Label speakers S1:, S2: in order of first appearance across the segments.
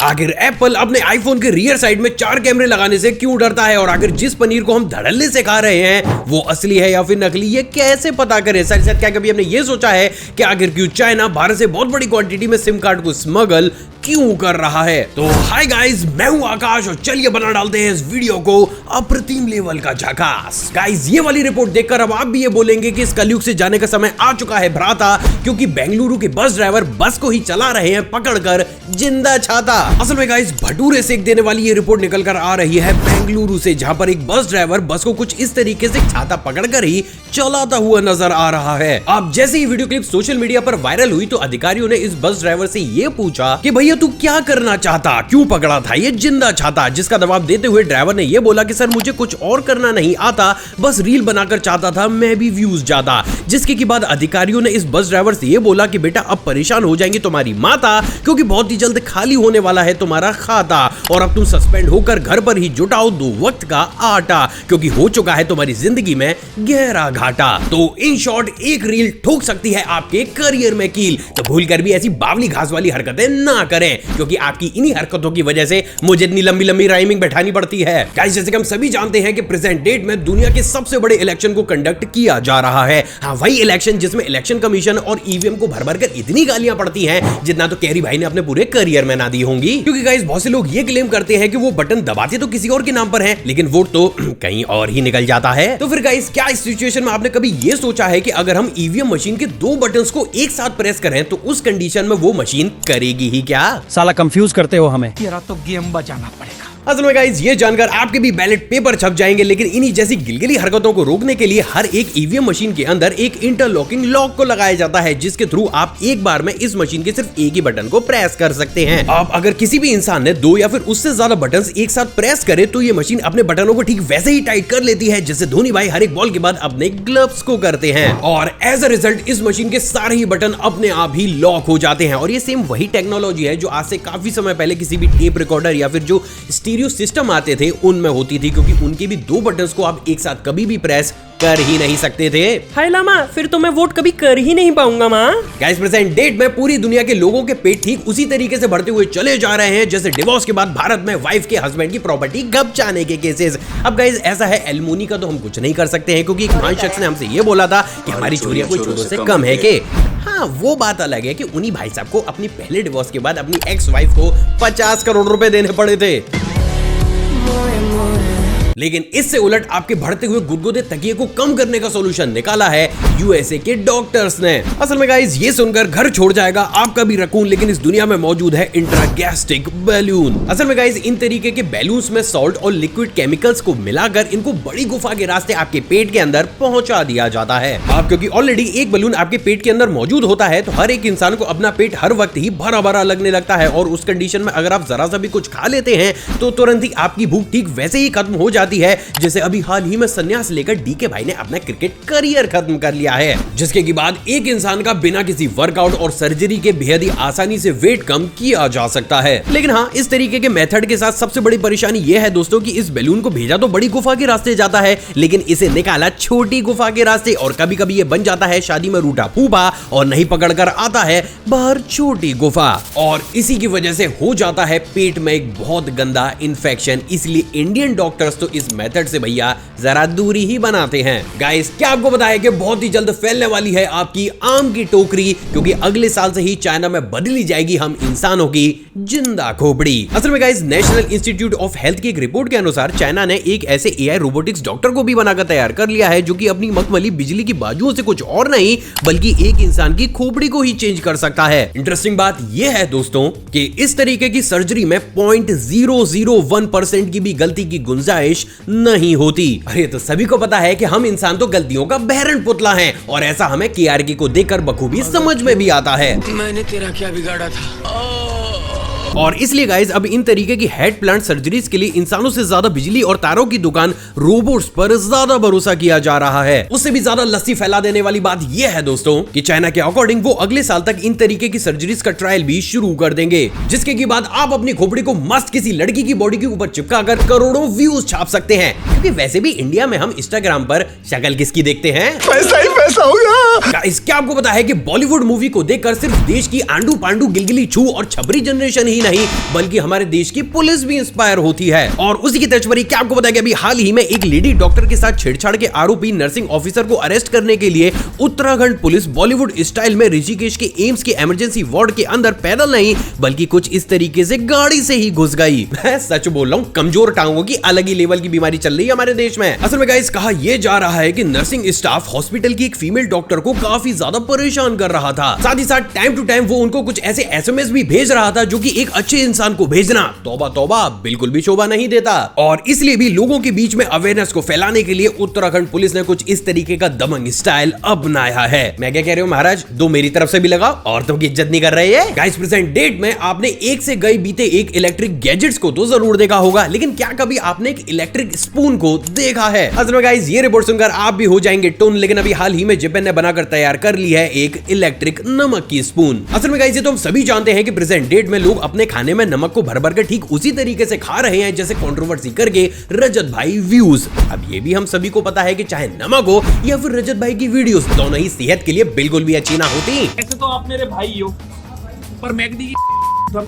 S1: आखिर एप्पल अपने आईफोन के रियर साइड में 4 कैमरे लगाने से क्यों डरता है, और आखिर जिस पनीर को हम धड़ल्ले से खा रहे हैं वो असली है या फिर नकली, ये कैसे पता करें। साथ साथ क्या कभी हमने ये सोचा है कि आखिर क्यों चाइना भारत से बहुत बड़ी क्वांटिटी में सिम कार्ड को स्मगल क्यों कर रहा है। तो हाय गाइस, मैं हूं आकाश और चलिए बना डालते हैं इस वीडियो को अप्रतिम लेवल का झकास। गाइस ये वाली रिपोर्ट देखकर अब आप भी ये बोलेंगे कि इस कलयुग से जाने का समय आ चुका है भ्राता, क्योंकि बेंगलुरु के बस ड्राइवर बस को ही चला रहे हैं पकड़कर जिंदा छाता। असल में गाइस भटूरे सेक देने वाली ये रिपोर्ट निकल कर आ रही है बेंगलुरु से, जहां पर एक बस ड्राइवर बस को कुछ इस तरीके से छाता पकड़कर ही चलाता हुआ नजर आ रहा है। अब जैसे ही वीडियो क्लिप सोशल मीडिया पर वायरल हुई तो अधिकारियों ने इस बस ड्राइवर से ये पूछा कि भैया तू क्या करना चाहता, क्यों पकड़ा था ये जिंदा छाता, जिसका जवाब देते हुए ड्राइवर ने ये बोला कि सर मुझे कुछ और करना नहीं आता, बस रील बनाकर चाहता था मैं भी व्यूज ज्यादा। जिसके के बाद अधिकारियों ने इस बस ड्राइवर से ये बोला कि बेटा अब परेशान हो जाएंगी तुम्हारी माता, क्योंकि बहुत ही जल्द खाली होने वाला है तुम्हारा खाता, और अब तुम सस्पेंड होकर घर पर ही जुटाओ 2 वक्त का आटा, क्योंकि हो चुका है तुम्हारी जिंदगी में गहरा घाटा। तो इन शॉर्ट एक रील ठोक सकती है आपके करियर में कील, तो भूल कर भी ऐसी बावली घास वाली हरकतें ना करें, क्योंकि आपकी इन्हीं हरकतों की वजह से मुझे इतनी लंबी लंबी राइमिंग बैठानी पड़ती है। गाइस जैसे कि हम सभी जानते हैं कि प्रेजेंट डेट में दुनिया के सबसे बड़े इलेक्शन को कंडक्ट किया जा रहा है। हाँ, वही इलेक्शन जिसमें इलेक्शन कमीशन और ईवीएम को भर भर कर इतनी गालियां पड़ती हैं जितना तो कैरी भाई ने अपने पूरे करियर में ना दी होंगी। क्योंकि गाइस बहुत से लोग ये क्लेम करते हैं कि वो बटन दबाते तो किसी और के नाम पर है, लेकिन वोट तो कहीं और ही निकल जाता है। तो फिर गाइस क्या इस सिचुएशन में आपने कभी ये सोचा है कि अगर हम ईवीएम मशीन के 2 बटन्स को एक साथ प्रेस करें तो उस कंडीशन में वो मशीन करेगी ही क्या?
S2: साला कंफ्यूज करते हो हमें।
S3: तेरा तो गेम बजाना पड़ेगा।
S1: असल में गाइस ये जानकर आपके भी बैलेट पेपर छप जाएंगे, लेकिन इन्हीं जैसी गिलगिली हरकतों को रोकने के लिए हर एक ईवीएम मशीन के अंदर एक इंटरलॉकिंग लॉक को लगाया जाता है, जिसके थ्रू आप एक बार में इस मशीन के सिर्फ एक ही बटन को प्रेस कर सकते हैं। अब अगर किसी भी इंसान ने 2 या फिर उससे ज्यादा बटन्स एक साथ प्रेस करे तो ये मशीन अपने बटनों को ठीक वैसे ही टाइट कर लेती है जैसे धोनी भाई हर एक बॉल के बाद अपने ग्लव्स को करते हैं, और एज अ रिजल्ट इस मशीन के सारे ही बटन अपने आप ही लॉक हो जाते हैं। और ये सेम वही टेक्नोलॉजी है जो आज से काफी समय पहले किसी भी टेप रिकॉर्डर या फिर जो स्टीरियो सिस्टम आते थे उनमें होती थी, क्योंकि उनके भी 2 बटन्स को आप एक साथ कभी भी प्रेस कर ही नहीं सकते थे।
S4: हाय लामा, फिर तो मैं वोट कभी कर ही नहीं पाऊंगा माँ।
S1: गाइस प्रेजेंट डेट में पूरी दुनिया के लोगों के पेट ठीक उसी तरीके से बढ़ते हुए चले जा रहे हैं जैसे डिवोर्स के बाद भारत में वाइफ के हस्बैंड की प्रॉपर्टी गप जाने के केसेस। अब गाइस ऐसा है, एलमुनी का तो हम कुछ नहीं कर सकते हैं, क्योंकि एक महान शख्स ने हमसे ये बोला था कि हमारी चोरियां कोई चोरों से कम है के। हाँ वो बात अलग है कि उन्हीं भाई साहब को अपनी पहले डिवोर्स के बाद अपनी एक्स वाइफ को 50 करोड़ रुपए देने पड़े थे। लेकिन इससे उलट आपके बढ़ते हुए गुदगुदे तकिए को कम करने का सॉल्यूशन निकाला है यूएसए के डॉक्टर्स ने। असल में गाइस ये सुनकर घर छोड़ जाएगा आपका भी रकून, लेकिन इस दुनिया में मौजूद है इंट्रागैस्ट्रिक बैलून। असल में गाइस इन तरीके के बैलून्स में सॉल्ट और लिक्विड केमिकल्स को मिलाकर इनको बड़ी गुफा के रास्ते आपके पेट के अंदर पहुंचा दिया जाता है। अब क्योंकि ऑलरेडी एक बैलून आपके पेट के अंदर मौजूद होता है तो हर एक इंसान को अपना पेट हर वक्त ही भरा भरा लगने लगता है, और उस कंडीशन में अगर आप जरा सा भी कुछ खा लेते हैं तो तुरंत ही आपकी भूख ठीक वैसे ही खत्म हो जाती है जैसे अभी हाल ही में संन्यास लेकर डीके भाई ने अपना क्रिकेट करियर खत्म कर लिया है, जिसके के बाद एक इंसान का बिना किसी वर्कआउट और सर्जरी के बेहद ही आसानी से वेट कम किया जा सकता है। लेकिन हाँ, इस तरीके के मेथड के साथ सबसे बड़ी परेशानी यह है दोस्तों कि इस बैलून को भेजा तो बड़ी गुफा के रास्ते जाता है, लेकिन इसे निकाला छोटी गुफा के रास्ते, और कभी कभी ये बन जाता है शादी में रूठा फूफा और नहीं पकड़कर आता है बाहर छोटी गुफा, और इसी की वजह से हो जाता है पेट में एक बहुत गंदा इन्फेक्शन। इसलिए इंडियन डॉक्टर्स तो इस मेथड से भैया जरा दूरी ही बनाते हैं। गाइस क्या आपको पता है कि बहुत ही जल्द फैलने वाली है आपकी आम की टोकरी, क्योंकि अगले साल से ही चाइना में बदली जाएगी हम इंसानों की जिंदा खोपड़ी। असल में guys national institute of health की एक रिपोर्ट के अनुसार चाइना ने एक ऐसे एआई रोबोटिक्स डॉक्टर को भी बनाकर तैयार कर लिया है जो कि अपनी मखमली बिजली की बाजुओं से कुछ और नहीं बल्कि एक इंसान की खोपड़ी को ही चेंज कर सकता है। इंटरेस्टिंग बात यह है दोस्तों कि इस तरीके की सर्जरी में 0.001% की भी गलती की गुंजाइश नहीं होती। अरे तो सभी को पता है कि हम इंसान तो गलतियों का बहरन पुतला हैं, और ऐसा हमें केआरके को देखकर बखूबी समझ में भी आता है।
S3: मैंने तेरा क्या बिगाड़ा था?
S1: और इसलिए गाइज अब इन तरीके की हेड प्लांट सर्जरीज के लिए इंसानों से ज्यादा बिजली और तारों की दुकान रोबोट्स पर ज्यादा भरोसा किया जा रहा है। उससे भी ज्यादा लस्सी फैला देने वाली बात यह है दोस्तों कि चाइना के अकॉर्डिंग वो अगले साल तक इन तरीके की सर्जरीज का ट्रायल भी शुरू कर देंगे, जिसके की बाद आप अपनी खोपड़ी को मस्त किसी लड़की की बॉडी के ऊपर चिपका कर करोड़ों व्यूज छाप सकते हैं। क्योंकि वैसे भी इंडिया में हम इंस्टाग्राम पर शक्ल किसकी देखते हैं?
S3: पैसा ही पैसा होगा।
S1: गाइस क्या आपको पता है कि बॉलीवुड मूवी को देखकर सिर्फ देश की आंडू पांडू गिलगिली छू और छबरी जनरेशन ही नहीं बल्कि हमारे देश की पुलिस भी इंस्पायर होती है। और उसी की तर्ज पर क्या आपको पता है कि अभी हाल ही में एक लेडी डॉक्टर के साथ छेड़छाड़ के आरोपी नर्सिंग ऑफिसर को अरेस्ट करने के लिए उत्तराखंड पुलिस बॉलीवुड स्टाइल में ऋषिकेश के एम्स के इमरजेंसी वार्ड के अंदर पैदल नहीं बल्कि कुछ इस तरीके से गाड़ी से ही घुस गई। मैं सच बोल रहा हूँ, कमजोर टांगों की अलग ही लेवल की बीमारी चल रही है हमारे देश में। असल में गाइस कहा यह जा रहा है कि नर्सिंग स्टाफ हॉस्पिटल की एक फीमेल डॉक्टर को काफी ज्यादा परेशान कर रहा था। साथ ही साथ टाइम टू टाइम वो उनको कुछ ऐसे एसएमएस भी भेज रहा था जो कि एक अच्छे इंसान को भेजना तौबा तौबा बिल्कुल भी शोभा नहीं देता। और इसलिए भी लोगों के बीच में अवेयरनेस को फैलाने के लिए उत्तराखंड पुलिस ने कुछ इस तरीके का दबंग स्टाइल अपनाया है। मैं क्या कह रहे हो महाराज, दो मेरी तरफ से भी लगाओ, औरतों की इज्जत नहीं कर रहे हैं। गाइस प्रेजेंट डेट में आपने एक से गई बीते एक इलेक्ट्रिक गैजेट्स को तो जरूर देखा होगा, लेकिन क्या कभी आपने एक इलेक्ट्रिक स्पून को देखा है? असल में गाइस ये रिपोर्ट सुनकर आप भी हो जाएंगे टोन, लेकिन अभी हाल ही में जापान ने बनाकर तैयार कर ली है एक इलेक्ट्रिक नमक की स्पून। असल में गाइस ये तो हम सभी जानते हैं कि प्रेजेंट डेट में लोग अपने खाने में नमक को भर भर कर ठीक उसी तरीके से खा रहे हैं जैसे कंट्रोवर्सी करके रजत भाई व्यूज। अब ये भी हम सभी को पता है कि चाहे नमक हो या फिर रजत भाई की वीडियोस, दोनों ही सेहत के लिए बिल्कुल भी अच्छी ना होती।
S3: ऐसे तो आप मेरे भाई हो, पर मैगडी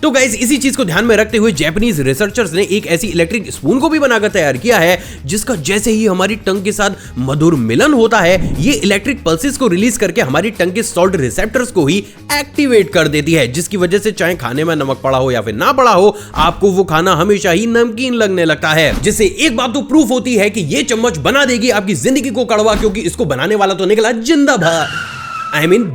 S1: तो गाइस इसी चीज को ध्यान में रखते हुए जापानीज रिसर्चर्स ने एक ऐसी इलेक्ट्रिक स्पून को भी बनाकर तैयार किया है जिसका जैसे ही हमारी टंग के साथ मधुर मिलन होता है ये इलेक्ट्रिक पल्सेस को रिलीज करके हमारी टंग के सॉल्ट रिसेप्टर्स को ही एक्टिवेट कर देती है, जिसकी वजह से चाहे खाने में नमक पड़ा हो या फिर ना पड़ा हो आपको वो खाना हमेशा ही नमकीन लगने लगता है। जिससे एक बात तो प्रूफ होती है कि ये चम्मच बना देगी आपकी जिंदगी को कड़वा, क्योंकि इसको बनाने वाला तो निकला जिंदा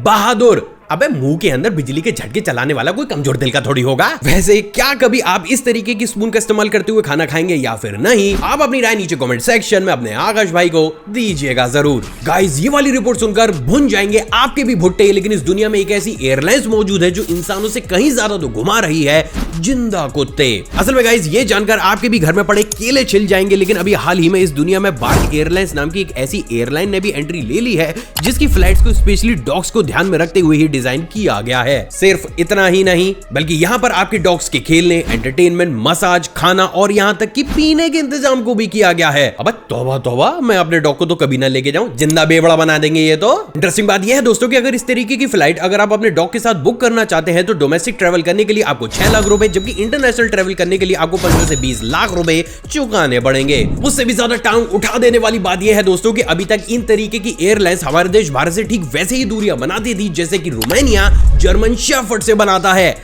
S1: बहादुर। अबे मुंह के अंदर बिजली के झटके चलाने वाला कोई कमजोर दिल का थोड़ी होगा। वैसे क्या कभी आप इस तरीके की स्पून का इस्तेमाल करते हुए खाना खाएंगे या फिर नहीं? आप अपनी राय नीचे कमेंट सेक्शन में अपने आकाश भाई को दीजिएगा जरूर। गाइस ये वाली रिपोर्ट सुनकर भुन जाएंगे आपके भी भुट्टे, लेकिन इस दुनिया में एक ऐसी एयरलाइंस मौजूद है जो इंसानों से कहीं ज्यादा तो घुमा रही है जिंदा कुत्ते। असल में गाइस ये जानकर आपके भी घर में पड़े केले छिल जाएंगे, लेकिन अभी हाल ही में इस दुनिया में बार्क एयरलाइंस नाम की एक ऐसी एयरलाइन ने भी एंट्री ले ली है जिसकी फ्लाइट्स को स्पेशली डॉग्स को ध्यान में रखते हुए ही डिजाइन किया गया है। सिर्फ इतना ही नहीं बल्कि यहाँ पर आपके डॉग्स के खेलने, एंटरटेनमेंट, मसाज, खाना और यहाँ तक कि पीने के इंतजाम को भी किया गया है। अब तौबा तौबा, मैं अपने डॉग को तो कभी ना लेके जाऊं, जिंदा बेवड़ा बना देंगे ये तो। इंटरेस्टिंग बात यह है दोस्तों कि अगर इस तरीके की फ्लाइट अगर आप अपने डॉग के साथ बुक करना चाहते हैं तो डोमेस्टिक ट्रेवल करने के लिए आपको 6 लाख रुपए, जबकि इंटरनेशनल ट्रेवल करने के लिए आपको 15 से 20 लाख रुपए चुकाने पड़ेंगे। उससे भी ज्यादा टांग उठा देने वाली बात यह है दोस्तों कि अभी तक इन तरीके की एयरलाइंस हमारे देश भारत से ठीक वैसे ही दूरियां बनाती थी जैसे कि रोमानिया जर्मन शेफर्ड से बनाता है।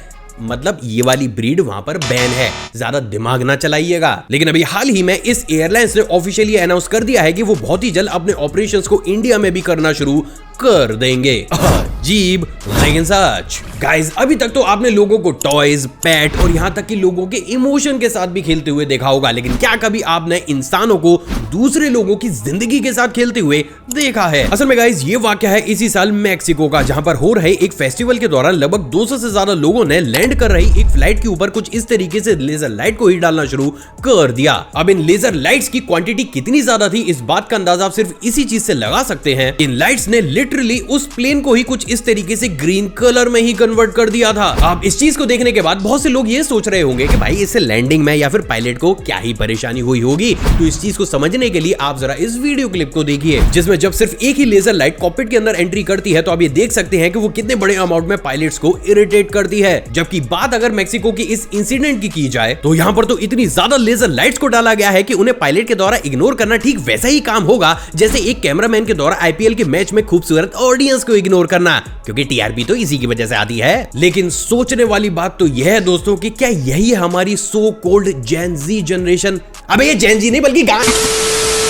S1: मतलब ये वाली ब्रीड वहां पर बैन है, ज्यादा दिमाग ना चलाइएगा। लेकिन अभी हाल ही में इस एयरलाइंस ने ऑफिशियली अनाउंस कर दिया है कि वो बहुत ही जल्द अपने ऑपरेशंस को इंडिया में भी करना शुरू कर देंगे। अजीब लेकिन सच। गाइस अभी तक तो आपने लोगों को टॉयज, पेट और यहाँ तक कि लोगों के इमोशन के साथ भी खेलते हुए देखा होगा, लेकिन क्या कभी आपने इंसानों को दूसरे लोगों की जिंदगी के साथ खेलते हुए देखा है? असल में गाइस ये वाकया है इसी साल मैक्सिको का, जहां पर हो रहे एक फेस्टिवल के दौरान लगभग 200 से ज्यादा लोगों ने लैंड कर रही एक फ्लाइट के ऊपर कुछ इस तरीके से लेजर लाइट को ही डालना शुरू कर दिया। अब इन लेजर लाइट्स की क्वांटिटी कितनी ज्यादा थी इस बात का अंदाजा आप सिर्फ इसी चीज से लगा सकते हैं। इन लाइट्स ने लिटरली उस प्लेन को ही कुछ इस तरीके से ग्रीन कलर में ही कन्वर्ट कर दिया था। अब इस चीज को देखने के बाद बहुत से लोग ये सोच रहे होंगे कि भाई इससे लैंडिंग में या फिर पायलट को क्या ही परेशानी हुई होगी। तो इस चीज को समझने के लिए आप जरा इस वीडियो क्लिप को देखिए, जिसमें जब सिर्फ एक ही लेजर लाइट कॉकपिट के अंदर एंट्री करती है तो आप ये देख सकते हैं कि वो कितने बड़े अमाउंट में पायलट्स को इरिटेट करती है। जबकि बात अगर मैक्सिको की इस इंसिडेंट की जाए तो यहाँ पर तो इतनी ज्यादा लेजर लाइट्स को डाला गया है कि उन्हें पायलट के द्वारा इग्नोर करना ठीक वैसा ही काम होगा जैसे एक कैमरामैन के द्वारा आईपीएल के मैच में खूबसूरत ऑडियंस को इग्नोर करना, क्योंकि टीआरपी तो इसी की वजह से आती है। लेकिन सोचने वाली बात तो यह है दोस्तों कि क्या यही है हमारी सो कॉल्ड जेन जी जनरेशन? अबे ये जेन जी नहीं बल्कि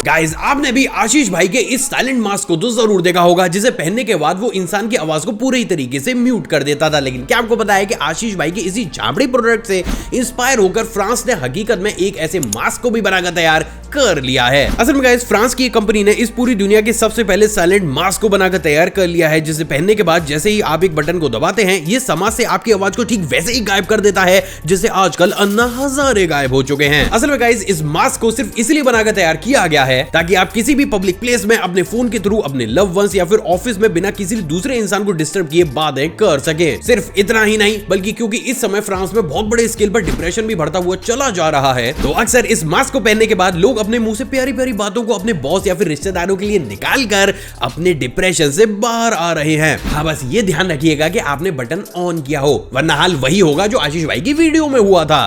S1: गाइस आपने भी आशीष भाई के इस साइलेंट मास्क को तो जरूर देखा होगा, जिसे पहनने के बाद वो इंसान की आवाज को पूरी तरीके से म्यूट कर देता था। लेकिन क्या आपको पता है कि आशीष भाई के इसी झांपड़ी प्रोडक्ट से इंस्पायर होकर फ्रांस ने हकीकत में एक ऐसे मास्क को भी बनाकर तैयार कर लिया है। असल में गाइस फ्रांस की कंपनी ने इस पूरी दुनिया के सबसे पहले साइलेंट मास्क को बनाकर तैयार कर लिया है, जिसे पहनने के बाद जैसे ही आप एक बटन को दबाते हैं ये समाज से आपकी आवाज को ठीक वैसे ही गायब कर देता है जैसे आजकल अन्ना हजारे गायब हो चुके हैं। असल में गाइस इस मास्क को सिर्फ इसलिए बनाकर तैयार किया गया है ताकि आप किसी भी पब्लिक प्लेस में अपने फोन के थ्रू अपने लव वंस या फिर ऑफिस में बिना किसी दूसरे इंसान को डिस्टर्ब किए बातें कर सके। सिर्फ इतना ही नहीं बल्कि क्योंकि इस समय फ्रांस में बहुत बड़े स्केल पर डिप्रेशन भी बढ़ता हुआ चला जा रहा है, तो अक्सर इस मास्क को पहनने के बाद लोग अपने मुंह से प्यारी प्यारी बातों को अपने बॉस या फिर रिश्तेदारों के लिए निकाल कर अपने डिप्रेशन से बाहर आ रहे हैं। हाँ, बस ये ध्यान रखिएगा कि आपने बटन ऑन किया हो, वरना हाल वही होगा जो आशीष भाई की वीडियो में हुआ था।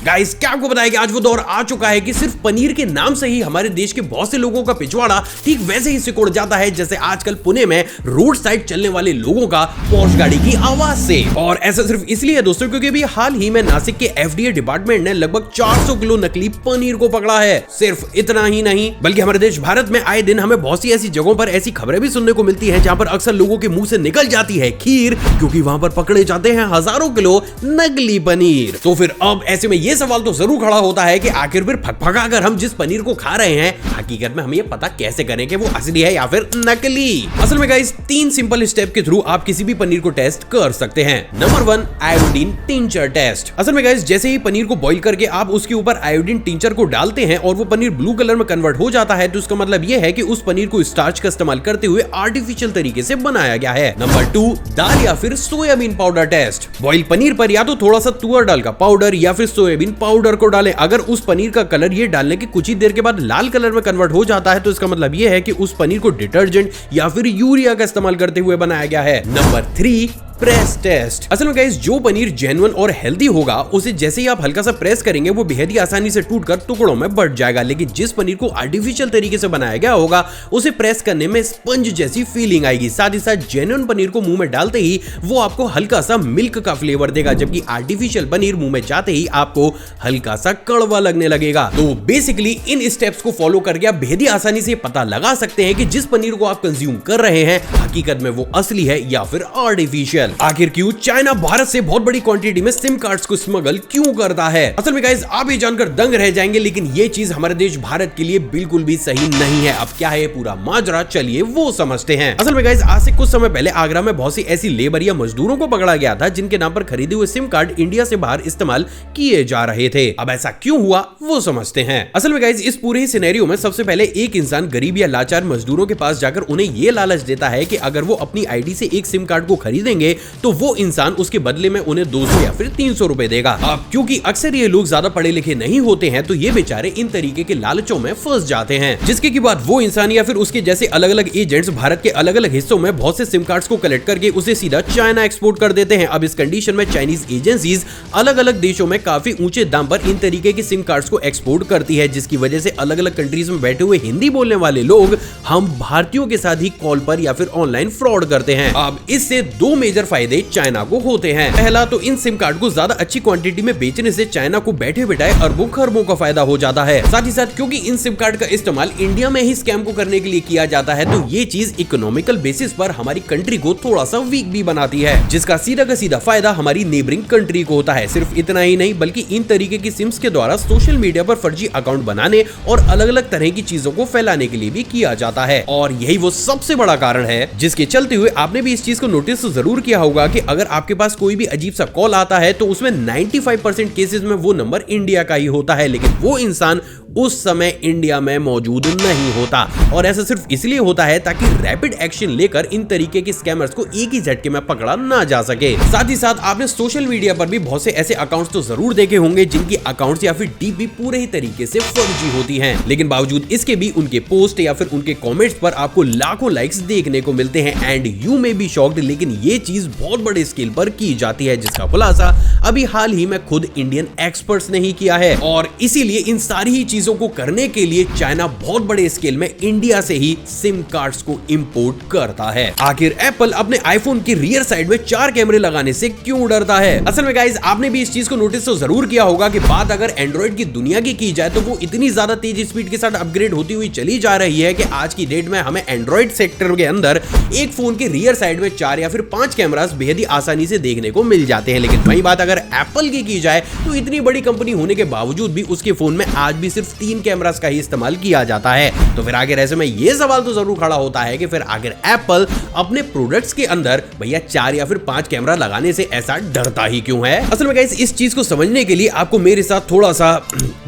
S1: गाइस, क्या आपको बताया कि आज वो दौर आ चुका है कि सिर्फ पनीर के नाम से ही हमारे देश के बहुत से लोगों का पिछवाड़ा ठीक वैसे ही सिकुड़ जाता है जैसे आजकल पुणे में रोड साइड चलने वाले लोगों का पोर्श गाड़ी की आवाज से। और ऐसा सिर्फ इसलिए है दोस्तों क्योंकि अभी हाल ही में नासिक के FDA डिपार्टमेंट ने लगभग 400 किलो नकली पनीर को पकड़ा है। सिर्फ इतना ही नहीं बल्कि हमारे देश भारत में आए दिन हमें बहुत सी ऐसी जगहों पर ऐसी खबरें भी सुनने को मिलती है जहां पर अक्सर लोगों के मुंह से निकल जाती है खीर, क्योंकि वहां पर पकड़े जाते हैं हजारों किलो नकली पनीर। तो फिर अब ऐसे में ये सवाल तो जरूर खड़ा होता है कि आखिर फिर फकफका कर हम जिस पनीर को खा रहे हैं हकीकत में हम ये पता कैसे करें कि वो असली है या फिर नकली। असल में गाइस 3 सिंपल स्टेप के थ्रू आप किसी भी पनीर को टेस्ट कर सकते हैं। Number 1, iodine tincture test. असल में गाइस जैसे ही पनीर को बॉईल करके आप उसके ऊपर आयोडीन टिंचर को डालते हैं और वो पनीर ब्लू कलर में कन्वर्ट हो जाता है तो उसका मतलब ये है कि उस पनीर को स्टार्च का इस्तेमाल करते हुए आर्टिफिशियल तरीके से बनाया गया है। नंबर 2, दाल या फिर soybean powder taste. Boil paneer पर या तो थोड़ा सा तुअर दाल का पाउडर या फिर सोयाबीन पाउडर को डालें। अगर उस पनीर का कलर ये डालने के कुछ ही देर के बाद लाल कलर में कन्वर्ट हो जाता है तो इसका मतलब ये है कि उस पनीर को डिटर्जेंट या फिर यूरिया का इस्तेमाल करते हुए बनाया गया है। Number 3, press test. असल में गाइस जो पनीर जेन्युइन और हेल्दी होगा उसे जैसे ही आप हल्का सा प्रेस करेंगे वो बेहद ही आसानी से टूटकर टुकड़ों में बट जाएगा, लेकिन जिस पनीर को आर्टिफिशियल तरीके से बनाया गया होगा उसे प्रेस करने में स्पंज जैसी फीलिंग आएगी। साथ ही साथ जेन्युइन पनीर को मुंह में डालते ही वो आपको हल्का सा मिल्क का फ्लेवर देगा, जबकि आर्टिफिशियल पनीर मुंह में जाते ही आपको हल्का सा कड़वा लगने लगेगा। तो बेसिकली इन स्टेप्स को फॉलो करके आप बेहद ही आसानी से पता लगा सकते हैं कि जिस पनीर को आप कंज्यूम कर रहे हैं हकीकत में वो असली है या फिर आर्टिफिशियल। आखिर क्यों चाइना भारत से बहुत बड़ी क्वांटिटी में सिम कार्ड्स को स्मगल क्यों करता है? असल में गाइस आप ये जानकर दंग रह जाएंगे, लेकिन ये चीज हमारे देश भारत के लिए बिल्कुल भी सही नहीं है। अब क्या है ये पूरा माजरा, चलिए वो समझते हैं। असल में गाइस आज से कुछ समय पहले आगरा में बहुत सी ऐसी लेबर या मजदूरों को पकड़ा गया था जिनके नाम पर खरीदे हुए सिम कार्ड इंडिया से बाहर इस्तेमाल किए जा रहे थे। अब ऐसा क्यों हुआ वो समझते हैं। असल में गाइस इस पूरे सिनेरियो में सबसे पहले एक इंसान गरीब या लाचार मजदूरों के पास जाकर उन्हें ये लालच देता है कि अगर वो अपनी आईडी से एक सिम कार्ड को खरीदेंगे तो वो इंसान उसके बदले में उन्हें 200 या फिर 300 रुपए देगा। अब क्योंकि अक्सर ये लोग ज्यादा पढ़े लिखे नहीं होते हैं तो ये बेचारे इन तरीके के लालचों में फंस जाते हैं, जिसके की बाद वो इंसान या फिर उसके जैसे अलग अलग एजेंट्स भारत के अलग अलग हिस्सों में बहुत से सिम कार्ड्स को कलेक्ट करके उसे सीधा चाइना एक्सपोर्ट कर देते हैं। अब इस कंडीशन में चाइनीज एजेंसीज अलग अलग देशों में काफी ऊंचे दाम पर इन तरीके के सिम कार्ड्स को एक्सपोर्ट करती है, जिसकी वजह से अलग अलग कंट्रीज में बैठे हुए हिंदी बोलने वाले लोग हम भारतीयों के साथ ही कॉल पर या फिर ऑनलाइन फ्रॉड करते हैं। अब इससे 2 मेजर फायदे चाइना को होते हैं। पहला तो इन सिम कार्ड को ज्यादा अच्छी क्वांटिटी में बेचने से चाइना को बैठे बिठाए अरबों खरबों का फायदा हो जाता है। साथ ही साथ क्योंकि इन सिम कार्ड का इस्तेमाल इंडिया में ही स्कैम को करने के लिए किया जाता है तो ये चीज इकोनॉमिकल बेसिस पर हमारी कंट्री को थोड़ा सा वीक भी बनाती है, जिसका सीधा का सीधा फायदा हमारी नेबरिंग कंट्री को होता है। सिर्फ इतना ही नहीं बल्कि इन तरीके की सिम्स के द्वारा सोशल मीडिया पर फर्जी अकाउंट बनाने और अलग अलग तरह की चीजों को फैलाने के लिए भी किया जाता है। और यही वो सबसे बड़ा कारण है जिसके चलते हुए आपने भी इस चीज को नोटिस जरूर किया होगा कि अगर आपके पास कोई भी अजीब सा कॉल आता है तो उसमें 95% केसेस में वो नंबर इंडिया का ही होता है, लेकिन वो इंसान उस समय इंडिया में मौजूद नहीं होता। और ऐसा सिर्फ इसलिए होता है ताकि रैपिड एक्शन लेकर इन तरीके के स्कैमर्स को एक ही झटके में पकड़ा ना जा सके। साथ ही साथ आपने सोशल मीडिया पर भी बहुत से ऐसे अकाउंट्स तो जरूर देखे होंगे जिनकी अकाउंट्स या फिर डीपी पूरे ही तरीके से फर्जी होती हैं, लेकिन बावजूद इसके भी उनके पोस्ट या फिर उनके कमेंट्स पर आपको लाखों लाइक्स देखने को मिलते हैं। And you may be shocked, लेकिन ये चीज बहुत बड़े स्केल पर की जाती है, जिसका खुलासा अभी हाल ही में खुद इंडियन एक्सपर्ट्स ने ही किया है। और इसीलिए इन सारी ही चीजों को करने के लिए चाइना बहुत बड़े स्केल में इंडिया से ही सिम कार्ड्स को इंपोर्ट करता है। आखिर एप्पल अपने आईफोन की रियर साइड में 4 कैमरे लगाने से क्यों डरता है? असल में गाइस आपने भी इस चीज को नोटिस तो जरूर किया होगा कि बात अगर एंड्रॉइड की दुनिया की जाए तो वो इतनी ज्यादा तेज स्पीड के साथ अपग्रेड होती हुई चली जा रही है कि आज की डेट में हमें एंड्रॉइड सेक्टर के अंदर एक फोन के रियर साइड में 4 या फिर 5 कैमरास बेहद ही आसानी से देखने को मिल जाते हैं। लेकिन वही बात अगर एप्पल की जाए तो इतनी बड़ी कंपनी होने के बावजूद भी उसके फोन में आज भी सिर्फ 3 कैमरास का ही इस्तेमाल किया जाता है। तो फिर आखिर ऐसे में ये सवाल तो जरूर खड़ा होता है कि फिर आखिर एप्पल अपने प्रोडक्ट्स के अंदर भैया 4 या फिर 5 कैमरा लगाने से ऐसा डरता ही क्यों है। असल में गाइस इस चीज को समझने के लिए आपको मेरे साथ थोड़ा सा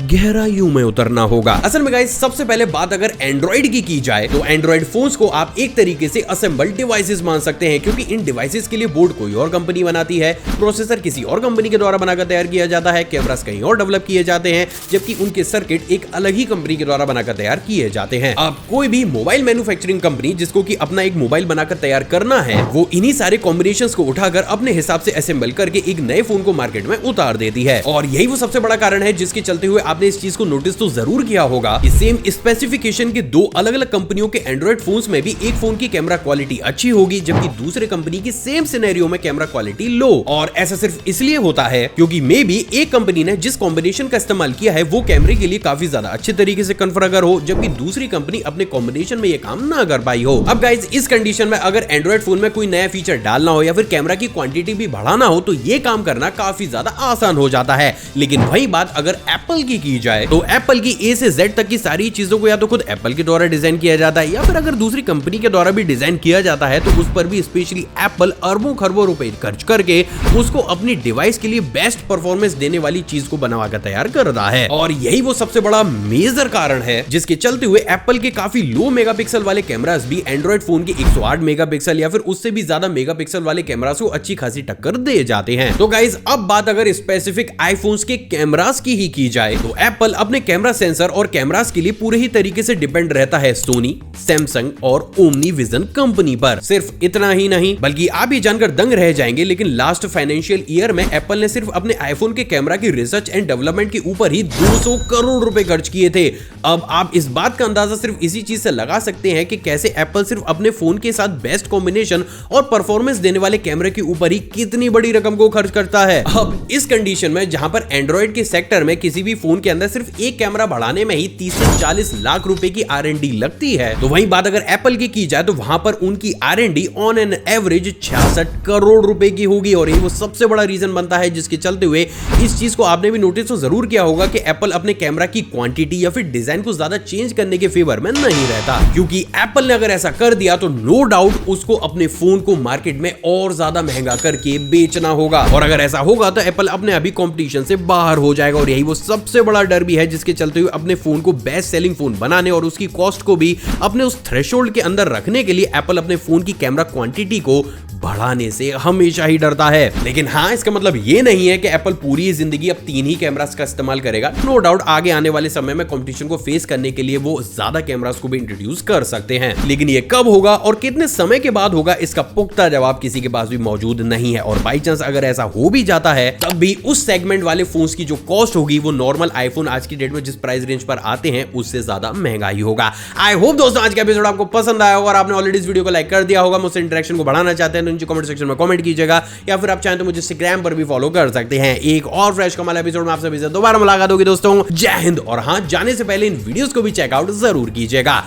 S1: गहराइयों में उतरना होगा। असल में गाइस सबसे पहले बात अगर एंड्रॉइड की जाए तो एंड्रॉइड फोन्स को आप एक तरीके से असेंबल डिवाइसेस मान सकते हैं, क्योंकि इन डिवाइसेस के लिए बोर्ड कोई और कंपनी बनाती है, प्रोसेसर किसी और कंपनी के द्वारा बनाकर तैयार किया जाता है, कैमरास कहीं और डेवलप किए जाते हैं, जबकि उनके सर्किट एक अलग ही कंपनी के द्वारा बनाकर तैयार किए जाते हैं। अब कोई भी मोबाइल मैन्युफैक्चरिंग कंपनी जिसको कि अपना एक मोबाइल बनाकर तैयार करना है, वो इन्हीं सारे कॉम्बिनेशंस को उठाकर अपने हिसाब से असेंबल करके एक नए फोन को मार्केट में उतार देती है। और यही वो सबसे बड़ा कारण है जिसके चलते हुए आपने इस चीज को नोटिस तो जरूर किया होगा कि सेम स्पेसिफिकेशन के 2 अलग अलग कंपनियों के एंड्रॉइड फोन्स में भी एक फोन की कैमरा क्वालिटी अच्छी होगी, जबकि दूसरे कंपनी की सेम सिनेरियो में कैमरा क्वालिटी लो। और ऐसा सिर्फ इसलिए होता है क्योंकि मे बी एक कंपनी ने जिस कॉम्बिनेशन का इस्तेमाल किया है वो कैमरे के लिए काफी ज्यादा अच्छे तरीके से कन्फिगर हो, जबकि दूसरी कंपनी अपने कॉम्बिनेशन में ये काम ना कर पाई हो। अब गाइस इस कंडीशन में अगर एंड्रॉइड फोन में कोई नया फीचर डालना हो या फिर कैमरा की क्वांटिटी भी बढ़ाना हो तो ये काम करना काफी ज्यादा आसान हो जाता है। लेकिन वही बात अगर एप्पल की जाए तो एप्पल की ए से जेड तक की सारी चीजों को या तो खुद एप्पल के द्वारा डिजाइन किया जाता है या फिर अगर दूसरी कंपनी के द्वारा भी डिजाइन किया जाता है तो उस पर भी स्पेशली एप्पल अरबों खरबों रुपए खर्च करके उसको अपनी डिवाइस के लिए बेस्ट परफॉर्मेंस देने वाली चीज को बनवाकर तैयार कर रहा है। और यही वो सबसे बड़ा मेजर कारण है जिसके चलते हुए एप्पल के काफी लो मेगापिक्सल वाले कैमरास भी एंड्रॉइड फोन के 108 मेगापिक्सल या फिर उससे भी ज्यादा मेगापिक्सल वाले कैमरास को अच्छी खासी टक्कर दे जाते हैं। तो गाइस अब बात अगर स्पेसिफिक आईफोन्स के कैमरास की जाए तो एप्पल अपने कैमरा सेंसर और कैमरास के लिए पूरे ही तरीके से डिपेंड रहता है सोनी, सैमसंग और ओमनी विजन कंपनी पर। सिर्फ इतना ही नहीं बल्कि आप ये जानकर दंग रह जाएंगे, लेकिन लास्ट फाइनेंशियल ईयर में एप्पल ने सिर्फ अपने आईफोन के कैमरा की रिसर्च एंड डेवलपमेंट के ऊपर ही 200 करोड़ रुपए खर्च किए थे। अब आप इस बात का अंदाजा सिर्फ इसी चीज से लगा सकते हैं कि कैसे एप्पल सिर्फ अपने फोन के साथ बेस्ट कॉम्बिनेशन और परफॉर्मेंस देने वाले कैमरे के ऊपर ही कितनी बड़ी रकम को खर्च करता है। अब इस कंडीशन में जहां पर एंड्रॉइड के सेक्टर में किसी भी फोन के अंदर सिर्फ एक कैमरा बढ़ाने में ही 30 से 40 लाख रुपए की R&D लगती है, तो वही बात अगर एप्पल की जाए तो वहां पर उनकी R&D on an average 66 crore रुपए की होगी। और ये वो सबसे बड़ा रीजन बनता है जिसके चलते हुए इस चीज को आपने भी नोटिस तो जरूर किया होगा कि एप्पल अपने कैमरा की क्वांटिटी या फिर डिजाइन को ज्यादा चेंज करने के फेवर में नहीं रहता, क्योंकि एप्पल ने अगर ऐसा कर दिया तो नो डाउट उसको अपने फोन को मार्केट में और ज्यादा महंगा करके बेचना होगा। और अगर ऐसा होगा तो एप्पल अपने अभी कंपटीशन से बाहर हो जाएगा। और यही वो सबसे बड़ा डर भी है जिसके चलते हुए अपने फोन को बेस्ट सेलिंग फोन बनाने और उसकी कॉस्ट को भी अपने उस थ्रेशोल्ड के अंदर रखने के लिए एप्पल अपने फोन की कैमरा क्वांटिटी को बढ़ाने से हमेशा ही डरता है। लेकिन हाँ, इसका मतलब ये नहीं है कि एप्पल पूरी जिंदगी अब 3 ही कैमरास का इस्तेमाल करेगा। नो डाउट आगे आने वाले समय में कंपटीशन को फेस करने के लिए वो ज्यादा कैमरास को भी इंट्रोड्यूस कर सकते हैं, लेकिन ये कब होगा और कितने समय के बाद होगा इसका पुख्ता जवाब किसी के पास भी मौजूद नहीं है। और बाई चांस अगर ऐसा हो भी जाता है तब भी उस सेगमेंट वाले फोन्स की जो कॉस्ट होगी वो नॉर्मल आईफोन आज की डेट में जिस प्राइस रेंज पर आते हैं उससे ज्यादा महंगा ही होगा। आई होप दोस्तों आज का एपिसोड आपको पसंद आया होगा और आपने ऑलरेडी इस वीडियो को लाइक कर दिया होगा। मुझसे इंटरेक्शन को बढ़ाना चाहते हैं तो नीचे कमेंट सेक्शन में कमेंट कीजिएगा, या फिर आप चाहें तो मुझे इंस्टाग्राम पर भी फॉलो कर सकते हैं। एक और फ्रेश कमाल एपिसोड में आप सभी से दोबारा मुलाकात होगी दोस्तों। जय हिंद। और हाँ, जाने से पहले इन वीडियोस को भी चेकआउट जरूर कीजिएगा।